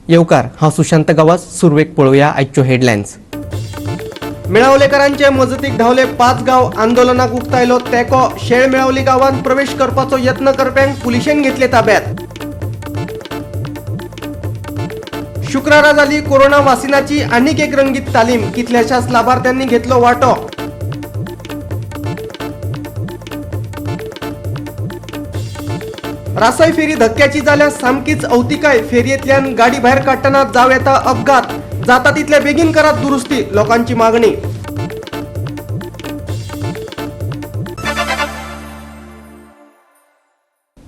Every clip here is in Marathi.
येवकार हांव सुशांत गावास सुरवेक पळोवया आजच्यो हेडलायन्स। मेळावलेकरांचे मजतीक धावले 5 गांव आंदोलनाक उक्तायलो तेको। शेळ मेळावली गावांत प्रवेश करपाचो यत्न करप्यांक पुलिशेन घेतले ताब्यात। शुक्रारा जाली कोरोना वासिनाची आनीक एक रंगीत तालीम, कितल्याशाच लाभार्थ्यांनी घेतलो वाटो। रासाय फेरी धक्क्याची जाल्यार सामकीच अवतिकाय। फेरयेंतल्यान गाडी भायर काडटना जाव येता अपघात, जाता तितले बेगीन करात दुरुस्ती, लोकांची मागणी।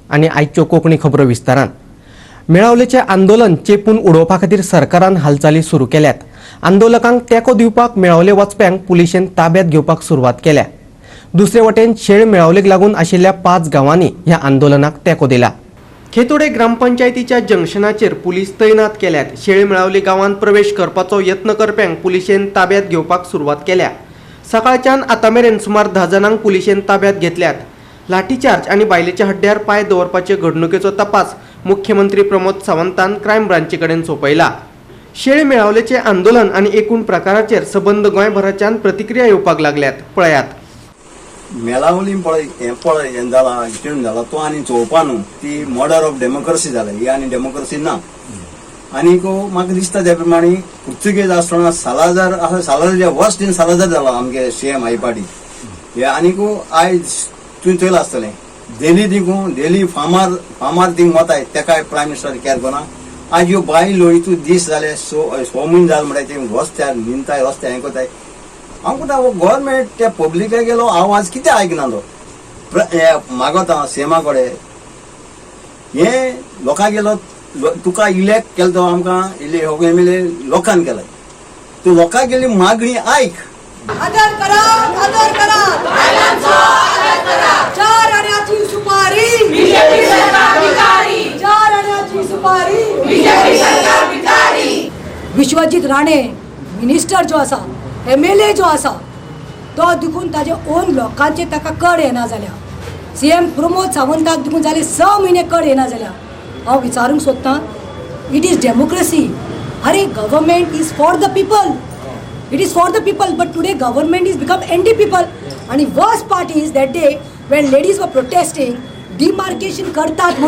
आणि आयच्यो कोंकणी खबरो विस्तारान। मेळावलेचे आंदोलन चेपून उडोवपा खातीर सरकारान हालचाली सुरू केल्यात। आंदोलकांक तेंको दिवपाक मेळावले वचप्यांक पुलिशेन ताब्यात घेवपाक सुरवात केल्या। दुसरे वटेन शेळ मेळावलेक लागून आशिल्ल्या 5 गांवांनी ह्या आंदोलनाक तेंको दिला। खेतोडे ग्रामपंचायतीच्या जंक्शनाचेर पुलीस तैनात केल्यात। शेळ मेळावली गांवांत प्रवेश करपाचो यत्न करप्यांक पुलिशेन ताब्यात घेवपाक सुरवात केल्या। सकाळच्यान आतामेरेन सुमार 10 जाणांक पुलिशेन ताब्यात घेतल्यात। लाठीचार्ज आणि बायलेच्या हड्ड्यार पाय दवरपाचे घडणुकेचो तपास मुख्यमंत्री प्रमोद सावंतान क्रायम ब्रांची कडेन सोपयला। शेळ मेळावलेचे आंदोलन आणि एकूण प्रकाराचेर सबंद गोंयभराच्यान प्रतिक्रिया येवपाक लागल्यात। पळयात। मेळावली हें जाला तो आनी चोवपा न्हू, ती मॉडर ऑफ डेमोक्रेसी जाला, ही आनी डेमोक्रेसी ना। आनीक म्हाका दिसता त्या प्रमाणे पुर्तुगेज आसतना सालाजार वर्स्ट इन सालाजार जाला आमगे सीएम आयपाडी हे। आनीक आयज तुवें चोयलां आसतलें डेली फार्मार थिंग वताय तेका प्रायम मिनिस्टर केअर करना। आज ह्यो बायलो हितू दीस जाले 6 म्हयने जाले म्हणटा ते रस्त्यार निंताय, रस्त्यार हें कोताय। हांव म्हणटा गव्हर्नमेंट त्या पब्लिका गेलो आवाज कितें आयकनालो मागता सीएमा कडेन। हे लोकां गेलो तुका इलेक्ट केलो तो आमकां एमएलए लोकांन केला, तूं लोकां गेली मागणी आयक। आदर करा, आदर करा, चार आण्याची सुपारी बीजेपी सरकार भिकारी, चार आण्याची सुपारी बीजेपी सरकार भिकारी। विश्वजीत राणे मिनिस्टर जो आसा, एमएलए जो आसा, तो देखून ताजे ओन लोकांचे ताका कळ येना जाल्या। सीएम प्रमोद सावंताक देखून जाले 6 म्हयने कळ येना जाल्या। हांव विचारूंक सोदतां, इट इज डेमोक्रेसी। अरे government is for the people, it is for the people, but today government is become anti people. And the worst part is that day when ladies were protesting, demarcation करतात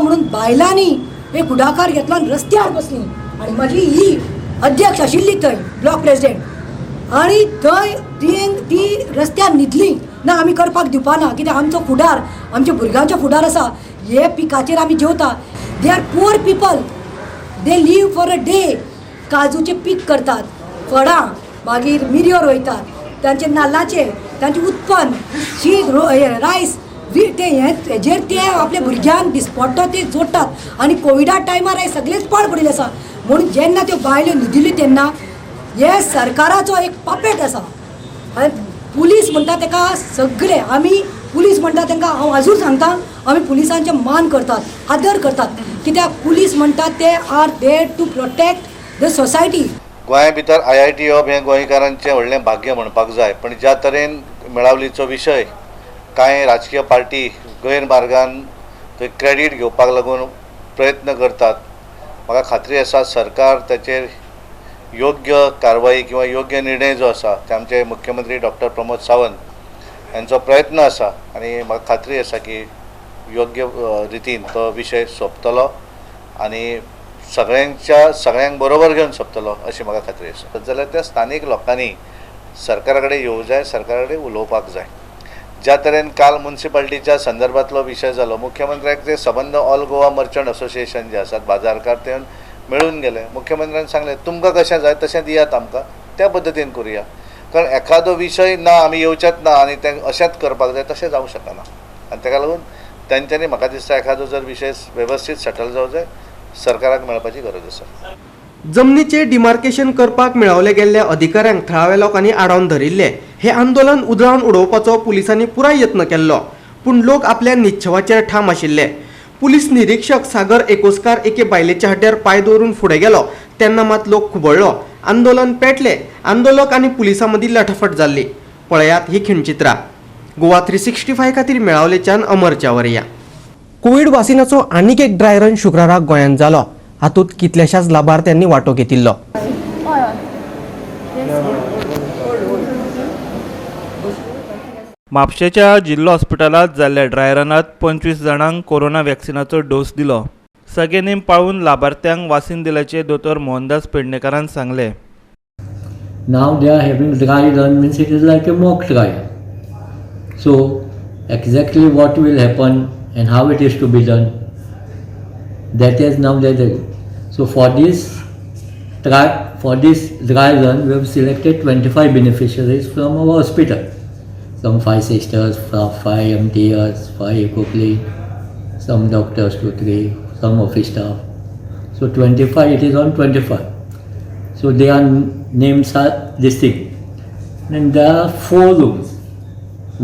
म्हणून बायलांनी एक पुढाकार घेतला आणि रस्त्यार बसली। आणि माझी ही अध्यक्ष आशिल्ली थंय ब्लॉक प्रेसिडेंट, आणि थंय ती रस्त्यार न्हिदली ना, आमी करपाक दिवपा ना, कित्याक आमचो फुडार, आमच्या भुरग्यांचो फुडार आसा, हे पिकाचेर आमी जेवता। They are poor people, they leave for a day. काजूचे पीक करतात, फळां, मागीर मिरयो रोयतात, तांचे नाल्लाचे तांचे उत्पन्न, शीत रायस हेजेर ते आपल्या भुरग्यांक दिसपट्टो ते जोडटात। आणि कोविडा टायमार हे सगळेच पाड पडिल्ले आसा। म्हणून जेन्ना त्यो बायल्यो न्हिदिल्यो तेन्ना हे सरकाराचो एक पापेट आसा। पुलीस म्हणटा तेका सगळे आमी पुलीस म्हणटा तांकां हांव आजून सांगता, आमी पुलिसांचे मान करतात, आदर करतात, कित्याक पुलीस म्हणटात ते are there to protect the society. गोंया भितर IIT हब हें गोंयकारांचें व्हडलें भाग्य म्हणपाक जाय, पण ज्या तरेन मेळावलीचो विशय कांय राजकीय पार्टी गैरमार्गान थंय क्रेडीट घेवपाक लागून प्रयत्न करतात, म्हाका खात्री आसा सरकार ताचेर योग्य कारवाई किंवा योग्य निर्णय जो आसा ते आमचे मुख्यमंत्री डॉक्टर प्रमोद सावंत यांचो प्रयत्न आसा। आनी म्हाका खात्री आसा की योग्य रितीन तो विशय सोंपतलो आणि सगळ्यांक बरोबर घेवन सोंपतलो अशी म्हाका खात्री आसा। जाल्यार त्या स्थानीक लोकांनी सरकारा कडेन येवंक जाय, सरकारा कडेन उलोवपाक जाय। ज्या तरेन काल म्युनिसिपालिटीच्या संदर्भातलो विशय जालो, मुख्यमंत्र्याक ते सबंद ऑल गोवा मर्चंट असोसिएशन जे आसात बाजारकार ते मेळून गेले। मुख्यमंत्र्यान सांगलें तुमकां कशें जाय तशें दियात आमकां, त्या पद्दतीन करुया। कारण एखादो विशय ना आमी येवचेच ना आनी तें अशेंच करपाक जाय तशें जावंक शकना। आनी ताका लागून तेंच्यांनी म्हाका दिसता एखादो जर विशय वेवस्थीत सेटल जावंक जाय, सरकाराक मेळपाची गरज आसा। जमनीचे डिमार्केशन करपाक मेळावले गेल्ल्या अधिकाऱ्यांक थळाव्या लोकांनी आडावन धरिल्ले। हे आंदोलन उजळावन उडोवपाचो पुलिसांनी पुराय यत्न केल्लो, पूण लोक आपल्या निश्चवाचेर ठाम आशिल्ले। पुलीस निरीक्षक सागर एकोस्कार एके बायलेच्या हड्ड्यार पाय दवरून फुडें गेलो तेन्ना मात लोक खुबळ्ळो। आंदोलन पेटले, आंदोलक आनी पुलिसां मदीं लठाफट जाल्ली। पळयात ही खिणचित्रां। गोवा 365 खातीर मेळावलेच्यान अमर चावरिया। कोविड वासिनाचो आनीक एक ड्राय रन शुक्राराक गोंयांत जालो। हातूंत कितल्याशाच लाभार्थ्यांनी वांटो घेतिल्लो. म्हापशेच्या जिल्लो हॉस्पिटलात जाल्ल्या ड्राय रनात 25 जाणांक कोरोना वॅक्सिनाचो डोस दिलो. सगळे नेम पाळून लाभार्थ्यांक वासीन दिल्याचे दोतोर मोहनदास पेडणेकारान सांगले. Now they are having dry run, means it is like a mock trial. So exactly what will happen and how it is to be done, that is now that. So for this dry run, we have selected 25 beneficiaries from our hospital. Some 5 sisters, 5 MTers, 5 eco-clean, some doctors 2-3, some office staff. So 25, it is on 25. So their names are this thing. And there are 4 rooms.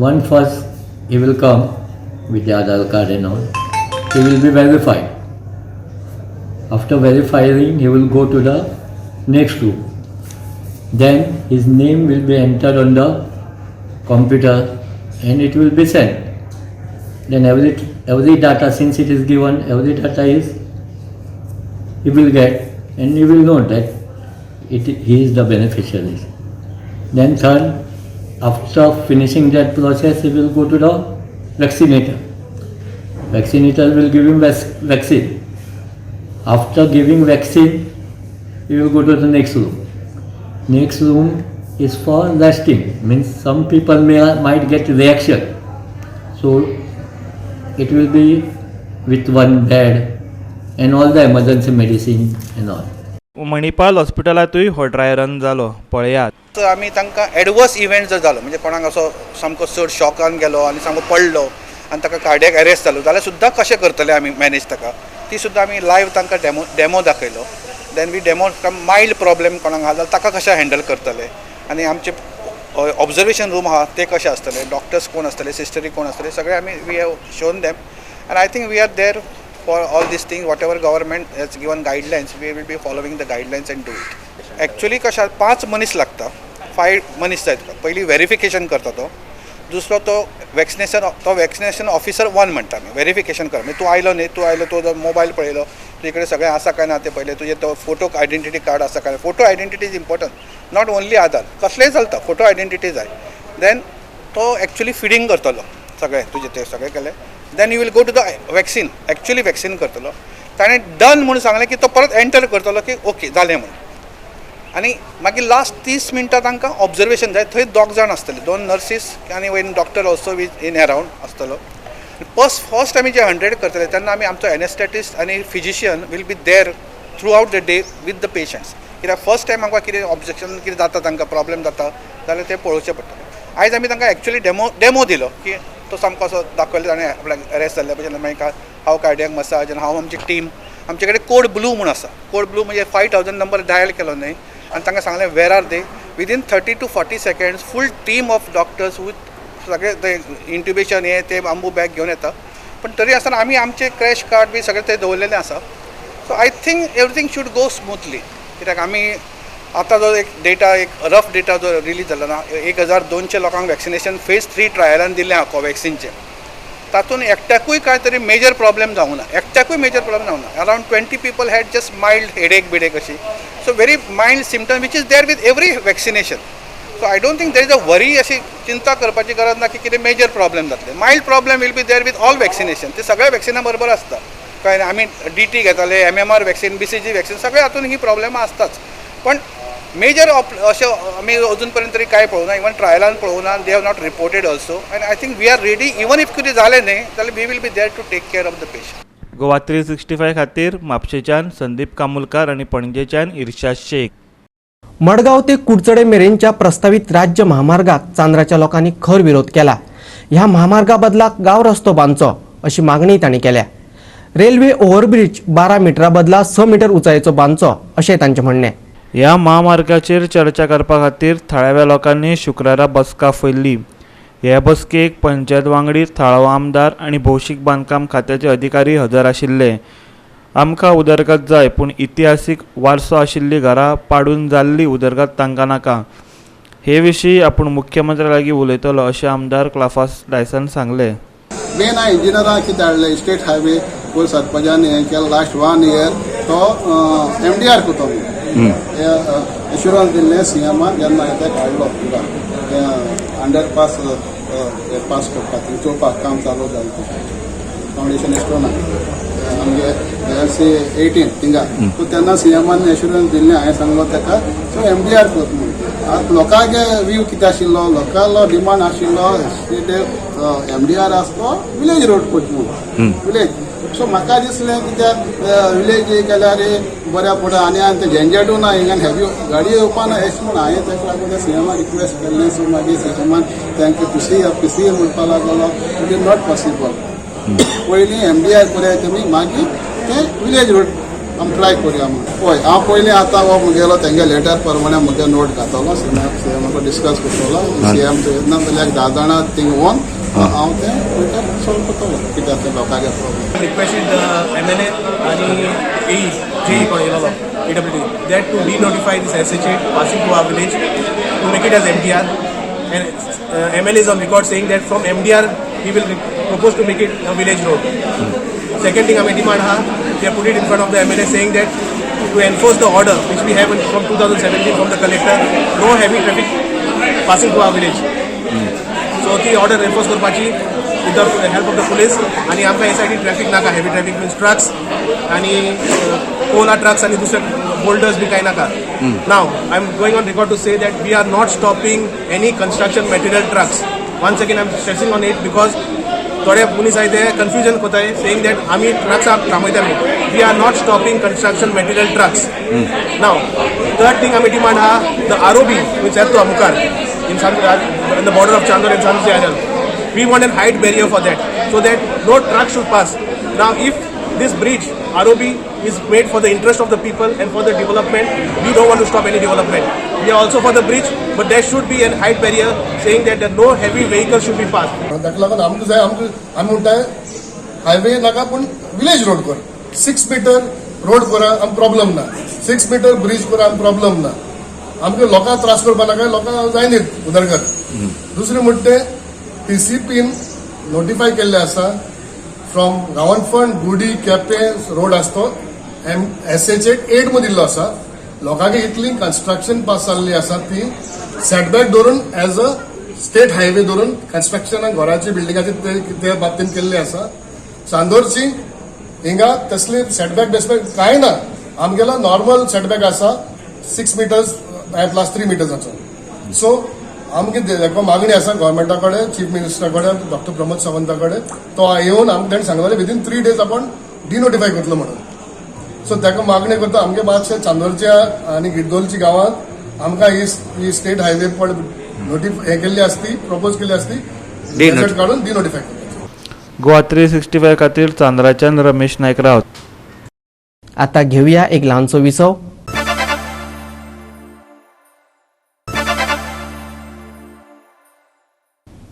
One first, he will come with the Aadhaar card and all. He will be verified. After verifying, he will go to the next room. Then his name will be entered on the computer and it will be sent. Then every data, since it is given, every data is he will get and he will know that he is the beneficiary. Then third, after finishing that process, he will go to the vaccinator. Vaccinator will give him vaccine. After giving vaccine, he will go to the next room. Next room is for resting, means some people might get reaction. So it will be with one bed and all the emergency medicine and all. Manipal हॉस्पिटलातूय हो ड्राय रन जालो. पळयात. तर आमी तांकां एडवर्स इव्हेंट जर जालो म्हणजे कोणाक असो सामको चड शॉकान गेलो आनी सामको पडलो आनी ताका कार्डियक अरेस्ट जालो जाल्यार सुद्दां कशें करतले आमी मॅनेज ताका ती सुद्दां आमी लायव्ह तांकां डेमो दाखयलो. Then we demo mild problem कोणाक आहा जाल्यार ताका कशें हँडल करतले आनी आमचे ऑब्जर्वेशन रूम आहा ते कशें आसतले, डॉक्टर्स कोण आसतले, सिस्टरी कोण आसतले, सगळे आमी we have shown them and I think we are there for all these things. Whatever government has given guidelines, we will be following the guidelines and do it. Actually कशा 5 मनीस लागता, 5 मनीस जाय तुका. पयली व्हेरिफिकेशन करता तो, दुसरो तो वॅक्सिनेशन ऑफिसर 1 म्हणटा आमी व्हेरिफिकेशन कर. म्हणजे तूं आयलो न्ही, तूं आयलो तो मोबायल पळयलो, तुजे कडेन सगळें आसा काय ना तें पळयलें, तुजे तो फोटो आयडेंटिटी कार्ड आसा काय. Photo identity is important, not only Aadhaar, कसलेंय चलता, फोटो आयडेंटिटी जाय. देन तो एक्चुअली फिडींग करतलो सगळें तुजें तें सगळें केलें. Then you will go to the vaccine, actually vaccine करतलो. ताणें डन म्हणून सांगलें की तो परत एंटर करतलो की ओके जालें म्हणून. आनी मागीर लास्ट 30 मिनटां तांकां ऑब्जर्वेशन जाय. थंय 2 जाण आसतले, 2 नर्सीस आनी one doctor also in around आसतलो. फर्स्ट आमी जे 100 करतले तेन्ना आमी आमचो एनेस्थेटिस्ट आनी physician will be there throughout the day with the patients. कित्याक फर्स्ट टायम आमकां कितें ऑब्जेक्शन कितें जाता तांकां प्रॉब्लेम जाता जाल्यार तें पळोवचें पडटलें. आयज आमी तांकां एक्चुअली डेमो दिलो की तो सामको असो दाखयलो आनी आपल्याक अरेस्ट जाल्ल्या भशेन मागीर हांव कार्डियक मसाज आनी हांव आमची टीम आमचे कडेन कोड ब्लू म्हूण आसा. कोड ब्लू म्हणजे 5000 नंबर डायल केलो न्ही आनी तांकां सांगलें where are they. Within 30 to 40 seconds full team of doctors with सगळे ते इंट्युबेशन हे ते बांबू बॅग घेवन येता. पण तरी आसतना आमी आमचे क्रॅश कार्ड बी सगळें ते दवरलेलें आसा. So I think everything should go smoothly. कित्याक आमी आतां जो एक रफ डेटा जो रिलीज जाला ना, 1200 लोकांक वॅक्सिनेशन फेज 3 ट्रायलान दिलें आहा कोवॅक्सिनचें. तातूंत एकट्याकूय काय तरी मेजर प्रॉब्लेम जावंक ना, एकट्याकूय मेजर प्रॉब्लेम जावंक ना. Around 20 people had just mild headache body ache अशी. So very mild symptom which is there with every vaccination. So I don't think there is a worry अशी चिंता करपाची गरज ना की कितें मेजर प्रॉब्लेम जातले. Mild problem will be there with all vaccination. ते सगळ्या वॅक्सिना बरोबर आसता. कळ्ळें, आमी DT घेताले, MMR वॅक्सिन, BCG वॅक्सिन, सगळे हातून ही प्रॉब्लेमां आसताच. पण मेजर अशें आमी अजून पर्यंत तरी कांय पळोवना. इवन ट्रायलान पळोवना. They have not reported also. And I think we are ready. Even if कितें जालें न्ही जाल्यार we will be there to take care of the patient. Goa 365 खातीर म्हापशेच्यान संदीप कामुलकार आनी पणजेच्यान इर्शाद शेख. मडगाव ते कुडचडे मेरेनच्या प्रस्तावित राज्य महामार्गाक चांद्राच्या लोकांनी खर विरोध केला. ह्या महामार्गा बदलाक गांव रस्तो बांदचो अशी मागणी तांणी केल्या. रेल्वे ओव्हरब्रिज 12 मिटरा बदला 6 मीटर उंचायेचो बांदचो अशें तांचें म्हणणें. ह्या महामार्गाचेर चर्चा करपा खातीर थळाव्या लोकांनी शुक्रारा बसका आपयल्ली. हे बसकेक पंचायत वांगडी, थाळो आमदार आनी भौशीक बांदकाम खात्याचे अधिकारी हजर आशिल्ले. आमकां उदरगत जाय, पूण इतिहासीक वारसो आशिल्ली घरां पाडून जाल्ली उदरगत तांकां नाका. हे विशीं आपूण मुख्यमंत्र्या लागीं उलयतलो अशें आमदार क्लाफास डायसन सांगले. मेन इंजिनियराक कितें हाडलें, स्टेट हायवे फूल सरपंचान हें केलें लास्ट 1 year तो MDR करतो एश्युरन्स दिल्ले सीएमान जेन्ना ते काडलो तुका अंडरपास पास करपाक चोवपाक काम चालू जालें फाउंडेशन एस्ट्रोना आमगे LC18 थिंगा सो तेन्ना सीएमान एश्युरन्स दिल्लें हांवें सांगलो ताका सो MDR करता म्हणून आतां लोकांगे व्यू कितें आशिल्लो लोकांलो डिमांड आशिल्लो MDR आसलो विलेज रोड करता म्हणून विलेज सो म्हाका दिसलें कित्याक विलेज केल्यार बऱ्या पडटा आनी ते झंझटू ना हिंगा हॅवी गाडी येवपा ना अशें म्हूण हांवें ताका लागून त्या सीएमान रिक्वेस्ट केल्लें सो मागीर सीएमान तांकां PCA म्हणपा लागलो इट इज नॉट पॉसिबल पयलीं MDR करूया तुमी मागीर ते विलेज रोड आमी ट्राय करूया म्हणून पळय हांव पयलीं आतां हो मुगेलो तेंगे लेटर प्रमाणे म्हगे नोट घातलो सीएमाक डिस्कस करतलो सीएम येतना जाल्यार 10 जाणां थिंग व्हरून हांव तें लेटर सॉल्व करतलो कित्याक ते लोकांगे problem requested MLA and AE, PWD, that to denotify this SHA passing through our village to make it as MDR. And MLA is on record saying that from MDR he will propose to make it a village road. Second thing, I demand they put it in front of the MLA saying that to enforce the order which we have from 2017 from the collector, no heavy traffic passing through our village. So the order enforce करपाची with the help of the police आणि आमकां SID ट्रॅफिक नाका हेवी ट्रॅफिक मीन्स ट्रक्स आणि कोला ट्रक्स आणि दुसरे बोल्डर्स बी कांय नाका नाव I am going on record to say that we are not stopping any construction material trucks once again I am stressing on it because थोडे पुलीस आहाय ते कन्फ्युजन कोताय सेईंग दॅट आमी ट्रक्साक थांबयताली we are not stopping construction material trucks नाव थर्ड थिंग आमी डिमांड आहा द ROB मीन्स येतो मुखार in the border of Chandor and Sansi Island. We want a height barrier for that, so that no truck should pass. Now, if this bridge ROB is made for the interest of the people and for the development, we don't want to stop any development. We are also for the bridge, but there should be a height barrier saying that no heavy vehicles should be passed. ताका लागून आमकां जाय आमी म्हणटाय हायवे नाका पूण विलेज रोड कर 6 मीटर रोड करा आमकां प्रॉब्लेम ना 6 मीटर ब्रिज करा आमकां प्रॉब्लेम ना आमकां लोकांक त्रास करपा नाका लोकांक जायनीत उदरगत दुसरें म्हणटा TCPन नोटिफाय केल्लें आसा फ्रॉम गांवणफण गुडी केपें रोड आसा तो SHA 8 मदिल्लो आसा लोकांगे इतली कन्स्ट्रक्शन पास जाल्ली आसा ती सेटबॅक धरून एज अ स्टेट हायवे धरून कन्स्ट्रक्शन घराची बिल्डिंगाची ते बाबतींत केल्ली आसा चांदोरची हिंगा तसली सेटबॅक बेसबॅक कांय ना आमगेलो नॉर्मल सेटबॅक आसा 6 मिटर्स प्लस 3 मिटर्साचो सो आमगे मागणी आसा गव्हर्मेंटा कडेन चीफ मिनिस्टरा कडेन डॉक्टर प्रमोद सावंता कडेन तो येवन आमकां ताणें सांगलें विदीन 3 days आपण डिनोटिफाय करतलो म्हणून सो ताका मागणी करता आमगे मातशे चांदोरच्या आनी गिड्डोलच्या गांवांत आमकां ही स्टेट हायवे पड हे केल्ली आसती प्रपोज केल्ली आसती बजेट काडून डिनोटिफाय करपाची गोवा 365 खातीर चांद्राच्यान रमेश नायक रावत. आता घेऊया एक ल्हानसो विसव.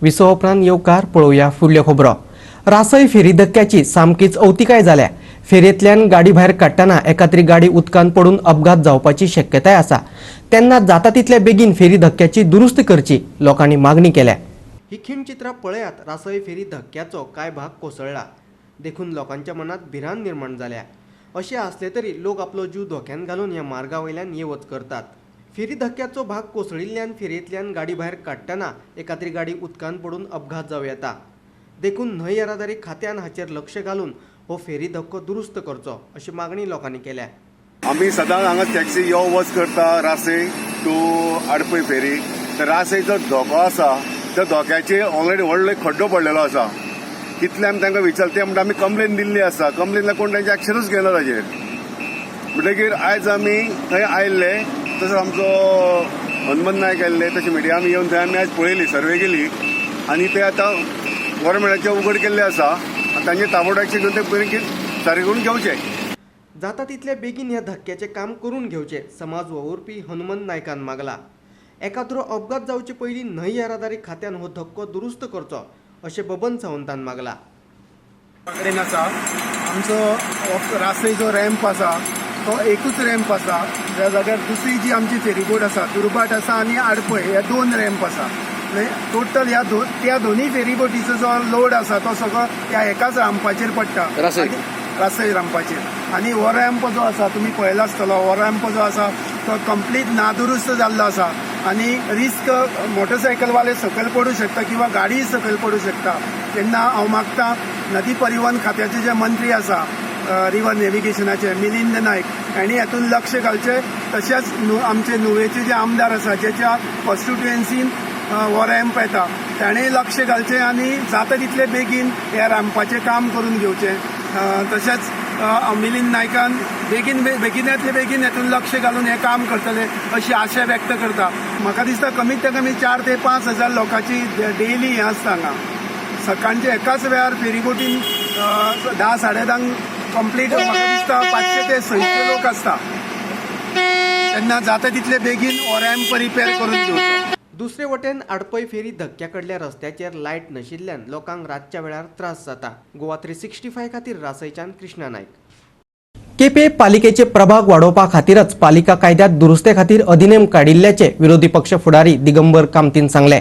विसव उपरांत येवकार पळोवया फुडल्यो खबरो. रासय फेरी धक्क्याची सामकीच अवतिकाय जाल्या. फेरयेंतल्यान गाडी भायर काडटना एका तरी गाडी उदकांत पडून अपघात जावपाची शक्यताय आसा. तेन्ना जाता तितले बेगीन फेरी धक्क्याची दुरुस्ती करची लोकांनी मागणी केल्या. ही खिणचित्रां पळयात रासय फेरी धक्क्याचो कांय भाग कोसळ्ळा. देखून लोकांच्या मनात भिरांत निर्माण जाल्या. अशें आसले तरी लोक आपलो जीव धोक्यान घालून ह्या मार्गा वयल्यान ये वच करतात. फेरी धक्क्याचो भाग कोसळिल्ल्यान फेरयेंतल्यान गाडी भायर काडटना एका तरी गाडी उदकांत पडून अपघात जावं येता. देखून न्हंय येरादारी खात्यान हाचेर लक्ष घालून हो फेरी धक्को दुरुस्त करचो अशी मागणी लोकांनी केल्या. आमी सदांच हांगा टॅक्सी यो वच करता रासय टू आडपय फेरी. तर रासयचो धोको आसा त्या धोक्याचेर ऑलरेडी व्हडलो खड्डो पडलेलो आसा. कितले आमी तांकां विचारले ते म्हणटा आमी कंप्लेन दिल्ली आसा. कंप्लेन कोण तांचे एक्शनूच घेना ताचेर. म्हणटकीर आयज आमी थंय आयिल्ले तसोच आमचो हनुमंत नायक आयिल्ले तशें मिडिया आमी येवन थंय आमी आयज पळयली सर्वे केली आनी ते आतां गव्हर्मेंटाचे उघड केल्ले आसा आनी तांचे ताबडतोब एक्शन घेवन ते बरें सारकें करून घेवचे. जाता तितले बेगीन ह्या धक्क्याचें काम करून घेवचें समाज वावुरपी हनुमंत नायकान मागला. एकाद्रो अपघात जावचे पयलीं न्हंय येरादारी खात्यान हो धक्को दुरुस्त करचो अशें बबन सावंतान मागला. कडेन आसा आमचो रासय जो रॅम्प आसा तो एकूच रॅम्प आसा. त्या जाग्यार दुसरी जी आमची फेरीबोट आसा दुर्बाट आसा आनी आडपय हे 2 रॅम्प आसा. टोटल त्या दोनूय फेरीबोटीचो जो लोड आसा तो सगळो त्या एकाच रांपाचेर पडटा. रासय रॅम्पाचेर आनी हो रॅम्प जो आसा तुमी पळयलो आसतलो हो रॅम्प जो आसा तो कंप्लीट नादुरुस्त जाल्लो आसा आनी रिस्क मोटरसायकलवाले सकयल पडूं शकता किंवा गाडी सकयल पडूं शकता तेन्ना हांव मागता नदी परिवहन खात्याचे जे मंत्री आसा रिवर नेविगेशनाचे मिलिंद नायक हांणी हातूंत लक्ष घालचें तशेंच आमचे नुवेचे जे आमदार आसा जेच्या कॉन्स्टिट्युएन्सीन हो रॅम्प येता ताणें लक्ष घालचें आनी जाता तितले बेगीन ह्या रॅम्पाचें काम करून घेवचें तशेंच मिलिंद नायकान बेगिनांतले बेगीन हातूंत लक्ष घालून हें काम करतले अशी आशा व्यक्त करता म्हाका दिसता कमीत ते कमी 4 ते 5 हजार लोकांची डेली हें आसता हांगा सकाळचे एकाच वेळार फेरीबोटीन 10-10:30 कंप्लीट म्हाका दिसता 500 ते 600 लोक आसता तेन्ना जाता तितले बेगीन हो रॅम्प रिपेर करून घेवचो. दुसरे वटेन आडपय फेरी धक्क्याकडल्या रस्त्याचेर लायट नाशिल्ल्यान लोकांक रातच्या वेळार त्रास जाता. गोवा 365 खातीर रासयच्यान कृष्णा नायक. केपें पालिकेचे प्रभाग वाडोवपा खातीरच पालिका कायद्यात दुरुस्ते खातीर अधिनेम काडिल्ल्याचे विरोधी पक्ष फुडारी दिगंबर कामतीन सांगले.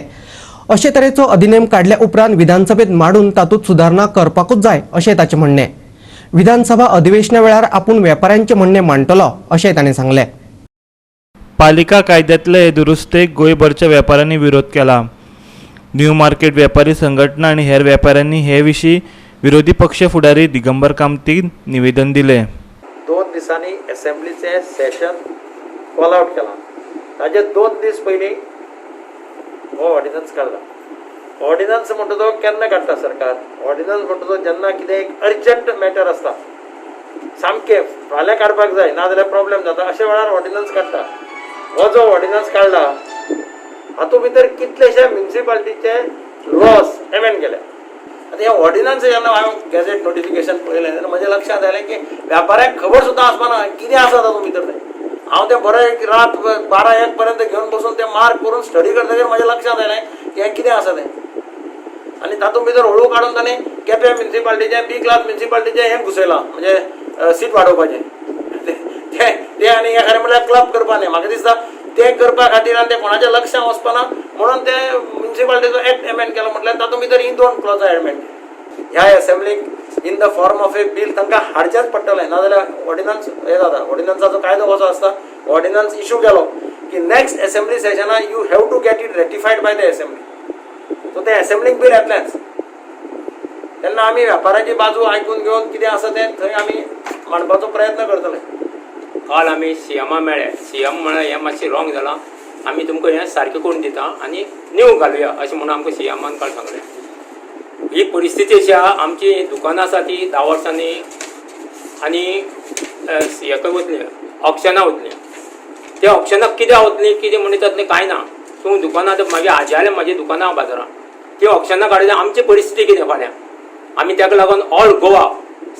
अशे तरेचो अधिनेम काडल्या उपरांत विधानसभेत मांडून तातूंत सुदारणा करपाकूच जाय अशें ताचें म्हणणें. विधानसभा अधिवेशना वेळार आपूण वेपाऱ्यांचे म्हणणें मांडटलो अशें ताणें सांगलें. पालिका कायद्यातले हे दुरुस्तेक गोंयभरच्या वेपाऱ्यांनी विरोध केला. न्यू मार्केट वेपारी संघटना आणि हेर वेपाऱ्यांनी हे विशीं विरोधी पक्ष फुडारी दिगंबर कामतीन निवेदन दिले. 2 दिसांनी असेंब्लीचे सेशन कॉल आउट केला. ताजे 2 दीस पयलीं हो ऑर्डिनन्स काडला. ऑर्डिनन्स म्हणटा तो केन्ना काडटा सरकार? ऑर्डिनन्स म्हणटा तो जेन्ना कितें एक अर्जंट मॅटर आसता सामकें फाल्यां काडपाक जाय नाजाल्यार प्रॉब्लेम जाता अशा वेळार ऑर्डिनन्स काडटा. हो जो ऑर्डिनन्स काडला हातूंत भितर कितलेशे म्युनिसिपालिटीचे लॉस एमेंड केले. आतां हे ऑर्डिनन्स जेन्ना हांवें गॅझेट नोटिफिकेशन पळयलें तेन्ना म्हज्या लक्षांत आयलें की व्यापाऱ्यांक खबर सुद्दां आसपाना कितें आसा तातूंत भितर तें. हांव तें बरें एक रात 12-1 पर्यंत घेवन बसून तें मार्क करून स्टडी करतकीर म्हज्या लक्षांत आयलें की हें कितें आसा तें. आनी तातूंत भितर हळू काडून ताणें केपें म्युनिसिपालिटीचें B क्लास म्युनिसिपालिटीचें हें घुसयलां म्हणजे सीट वाडोवपाचें ते आनी हें खरें म्हणल्यार क्लब करपा न्ही. म्हाका दिसता तें करपा खातीर आनी तें कोणाच्या लक्षांत वचपाना म्हणून तें म्युनिसिपालिटीचो एक्ट एमेंड केलो म्हटल्यार तातूंत भितर ही 2 क्लॉजां एमेंड ह्या असेंब्लीक in the form of a bill तांकां हाडचेंच पडटलें नाजाल्यार ऑर्डिनन्स हे जाता. ऑर्डिनन्साचो कायदो कसो आसता ऑर्डिनन्स इशू केलो की नेक्स्ट असेंब्ली सेशनाक you have to get it ratified by the assembly. So तें असेंब्लीक बील येतलेंच. तेन्ना आमी वेपाऱ्याची बाजू आयकून घेवन कितें आसा तें थंय आमी मांडपाचो प्रयत्न करतले. काल आमी सीएमा मेळ्ळे. सीएम म्हळ्यार हें मातशें रॉंग जालां आमी तुमकां हें सारकें करून दिता आनी न्यू घालुया अशें म्हणून आमकां सीएमान काल सांगलें. ही परिस्थिती अशी आहा आमची दुकानां आसा ती 10 वर्सांनी आनी हेका वतली ऑप्शनां वतली. त्या ऑप्शनाक कितें वतली कितें म्हणटा जातलें कांय ना. तूं दुकानां आतां म्हागे आज्याले म्हाजी दुकानां बाजारांत ती ऑप्शनां काडली आमची परिस्थिती कितें फाल्यां. आमी ताका लागून ऑल गोवा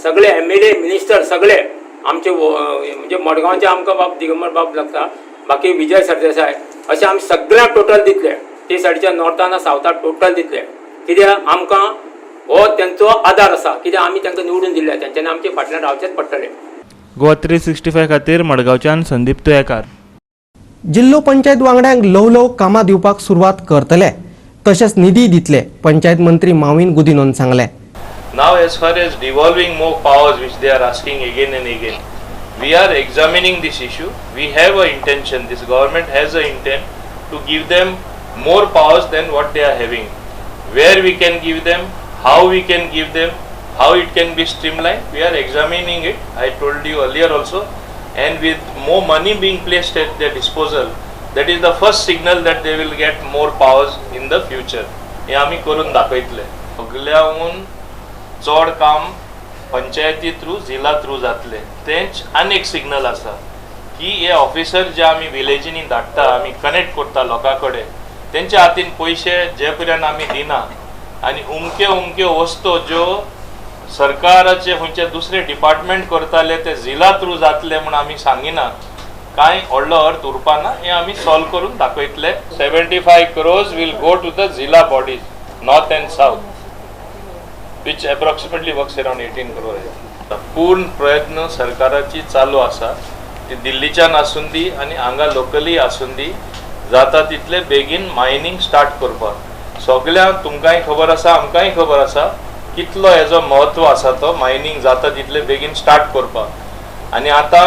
सगळे MLA मिनिस्टर सगळे आमचे म्हणजे मडगांवचे आमकां बाब दिगंबर बाब लागता बाकी विजय सरदेसाय अशें आमी सगळ्यांक टोटल दितले. ते सायडीच्या नॉर्थान सावथाक टोटल दितले. कित्याक आमकां हो तेंचो आदार आसा कित्याक आमी तांकां निवडून दिल्ले तेंच्यांनी आमचे फाटल्यान रावचेच पडटले. गोवा 365 खातीर मडगांवच्यान संदीप तुयेकार. जिल्लो पंचायत वांगड्यांक ल्हव कामां दिवपाक सुरवात करतले तशेंच निधी दितले पंचायत मंत्री माविन गुदिनोन सांगले. Now, as far as devolving more powers, which they are asking again and again, we are examining this issue. We have a intention. This government has a intent to give them more powers than what they are having. Where we can give them, how we can give them, how it can be streamlined. We are examining it. I told you earlier also, and with more money being placed at their disposal, that is the first signal that they will get more powers in the future. हे आमी करून दाखयतले. सगळ्याहून चड काम पंचायती थ्रू जिल्हा थ्रू जातले. तेंच आनी एक सिग्नल आसा की हे ऑफिसर जे आमी विलेजींनी धाडटा आमी कनेक्ट करता लोकां कडेन तेंच्या हातीन पयशे जे पर्यंत आमी दिना आनी उमक्यो वस्तू ज्यो सरकाराचे खंयचे दुसरे डिपार्टमेंट करताले ते जिल्हा थ्रू जातले म्हूण आमी सांगिना. कांय व्हडलो अर्थ उरपाना. हे आमी सॉल्व करून दाखयतले. 75 crores will go to the जिल्हा bodies north and south which approximately works around 18 crore. पूर्ण प्रयत्न सरकाराची चालू आसा. ती दिल्लीच्यान आसून दी आनी हांगा लोकली आसून दी जाता तितले बेगीन मायनिंग स्टार्ट करपाक. सगळ्यांक तुमकांय खबर आसा आमकांय खबर आसा कितलो हेजो महत्व आसा तो मायनींग जाता तितले बेगीन स्टार्ट करपाक. आनी आतां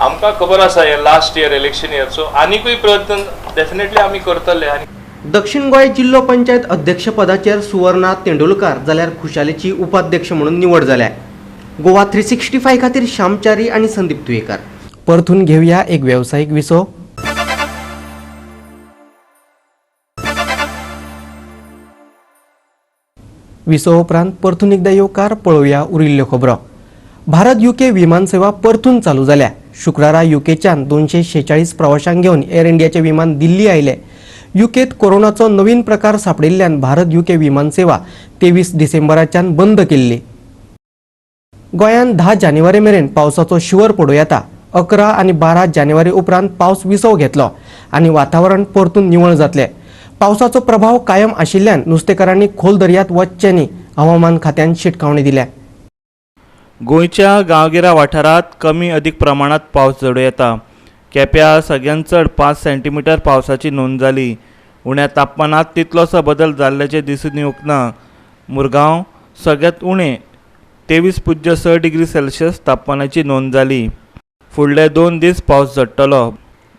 आमकां खबर आसा हे लास्ट इयर इलेक्शन इयरचो आनीकूय प्रयत्न डेफिनेटली आमी करतले. आनी दक्षिण गोंय जिल्लो पंचायत अध्यक्षपदाचेर सुवर्णा तेंडुलकार जाल्यार खुशालीची उपाध्यक्ष म्हणून निवड जाल्या. गोवा 365 खातीर श्यामचारी आणि संदीप तुयेकर. परतून घेऊया एक व्यावसायिक विसो. विसो उपरांत परतून एकदा येवकार पळोवया उरिल्ल्यो खबरो. भारत UK विमान सेवा परतून चालू जाल्या. शुक्रारा UKच्यान 246 प्रवाशांक घेवन एअर इंडियाचे विमान दिल्ली आयले. UKत कोरोनाचो नवीन प्रकार सापडिल्ल्यान भारत UK विमान सेवा 23 डिसेंबराच्यान बंद केल्ली. गोंयांत 10 जानेवारी मेरेन पावसाचो शिवर पडूं येता. 11 आनी 12 जानेवारी उपरांत पावस विसव घेतलो आनी वातावरण परतून निवळ जातले. पावसाचो प्रभाव कायम आशिल्ल्यान नुस्तेकारांनी खोल दर्यांत वचचें न्ही, हवामान खात्यान शिटकावणी दिल्या. गोंयच्या गांवगिऱ्या वाठारांत कमी अदीक प्रमाणात पावस जडूं येता. केप्यां सगळ्यांत चड 5 सेंटीमीटर पावसाची नोंद जाली. उण्या तापमानात तितलोसो बदल जाल्ल्याचे दिसून येवंक ना. मुरगांव सगळ्यांत उणें 23.6 डिग्री सेल्सियस तापमानाची नोंद जाली. फुडले 2 दीस पावस झडटलो.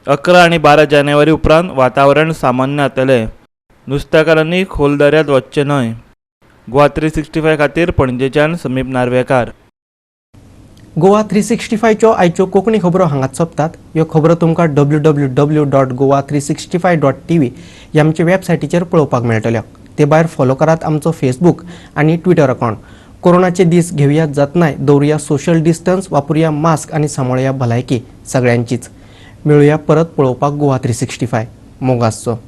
11 आनी 12 जानेवारी उपरांत वातावरण सामान्य जातलें. नुस्तेकारांनी खोल दर्यांत वचचें न्हय. गोवा 365 खातीर पणजेच्यान समीप नार्वेकार. गोवा 365 च्यो आयच्यो कोंकणी खबरो हांगाच सोंपतात. ह्यो खबरो तुमकां www.goa365.tv ह्या आमचे वेबसायटीचेर पळोवपाक मेळटल्यो. ते भायर फॉलो करात आमचो फेसबूक आनी ट्विटर अकावंट. कोरोनाचे दीस घेवया जतनाय, दवरुया सोशल डिस्टन्स, वापरुया मास्क आनी सांबाळुया भलायकी सगळ्यांचीच. मेळुया परत पळोवपाक गोवा 365. मोगासचो.